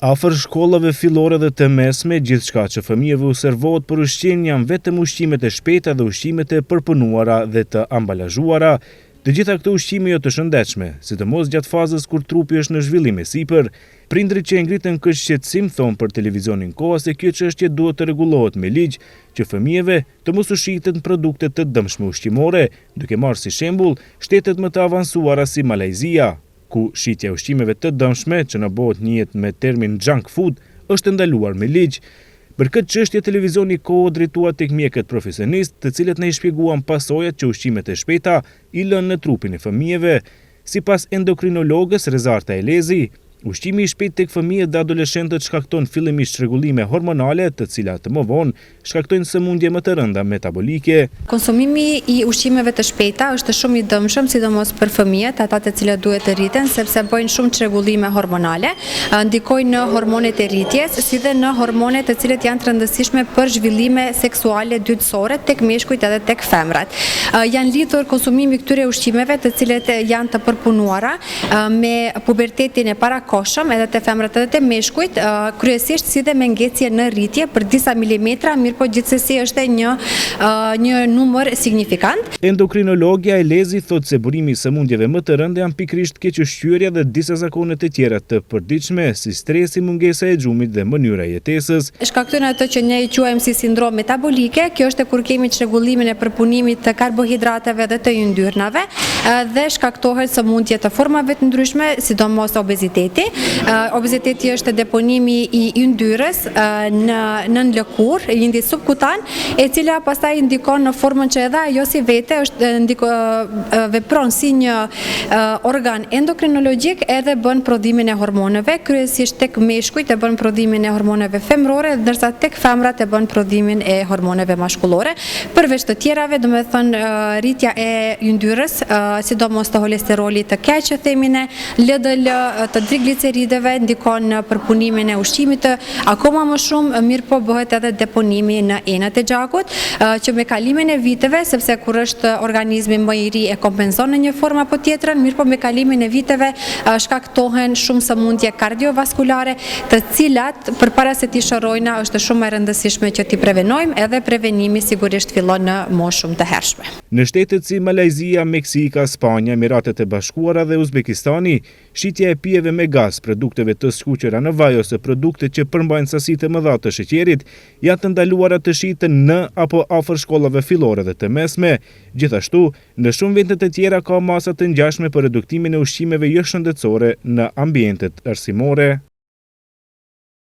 Afër shkollave fillore dhe të mesme, gjithçka që fëmijëve u servohet për ushqim janë vetëm ushqimet e shpejta dhe ushqimet e përpunuara dhe të ambalazhuara. Të gjitha këto ushqime jo të shëndetshme, sidomos gjatë fazës kur trupi është në zhvillim e sipër. Prindrit që e ngritën këtë shqetësim thonë për televizionin Koha se kjo çështje duhet të rregullohet me ligj, që fëmijëve të mos u shiten produkte të dëmshme ushqimore, duke marrë si shembull shtetet më të avancuara si Malajzia, ku shitja e ushqimeve të dëmshme, që në bëhet njihet me termin junk food, është ndaluar me ligj. Për këtë çështje televizioni Kohë drejtua tek mjekët profesionistë, të cilët na i shpjeguan pasojat që ushqimet e shpejta i lënë në trupin e fëmijëve. Sipas endokrinologës Rezarta Elezi, ushqimi i shpejt tek fëmijët dhe adoleshentët shkakton fillimisht rregullime hormonale, të cilat më vonë shkaktojnë sëmundje më të rënda metabolike. Konsumimi i ushqimeve të shpejta është shumë i dëmshëm, sidomos për fëmijët, ata të cilët duhet të rriten, sepse bëjnë shumë çrregullime hormonale, ndikojnë në hormonet e rritjes, si dhe në hormonet të cilët janë të rëndësishme për zhvillime seksuale dytësore tek meshkujt edhe tek femrat. Janë lidhur konsumimi këtyre ushqimeve, të cilët janë të përpunuara me pubertetin e parakohshëm edhe të femrat edhe të meshkujt, kryesisht si dhe me ngecje në rritje për disa milimetra, mirë po gjithsesi është një numër signifikant. Endokrinologja Elezi thotë se burimi i sëmundjeve më të rënda janë pikërisht kequshqyerja dhe disa zakone të tjera të përditshme, si stresi, mungesa e xhumit dhe mënyra jetesës. Shkaktojnë ato që ne i quajmë si sindrom metabolike, kjo është kur kemi çrregullimin e përpunimit të karbohidrateve dhe të yndyrnave, dhe shkaktohet sëmundje të formave të ndryshme, sidomos obeziteti. Obeziteti është deponimi i yndyrës në lëkurë, lindje subkutan, e cila pastaj ndikon në formën që edhe ajo si vete vepron si një organ endokrinologjik, edhe bën prodhimin e hormoneve, kryesisht tek meshkujt e bën prodhimin e hormoneve femrore, ndërsa tek femrat e bën prodhimin e hormoneve mashkullore. Përveç të tjerave, domethënë rritja e yndyrës, sidomos të holesterolit të keq, që themine, LDL, të triglicerideve, ndikon në përpunimin e ushqimit akoma më shumë, mirë po bëhet edhe deponimi në enët e gjakut, që me kalimin e viteve, sepse kur është organizmi më i ri e kompenzon në një formë apo tjetrën, mirë po me kalimin e viteve shkaktohen shumë sëmundje kardiovaskulare, të cilat përpara se t'i shërojna është shumë e rëndësishme që t'i prevenojmë, edhe prevenimi sigurisht fillon në moshë shumë të hershme. Në shtetet si Malajzia, Meksika, Spanja, Emiratet e Bashkuara dhe Uzbekistani, shitja e pijeve me gaz, produkteve të skuqura në vaj ose produkte që përmbajnë sasi të mëdha të sheqerit, janë të ndaluara të shiten në apo afër shkollave fillore dhe të mesme. Gjithashtu, në shumë vende të tjera ka masa të ngjashme për reduktimin e ushqimeve jo shëndetësore në ambientet arsimore.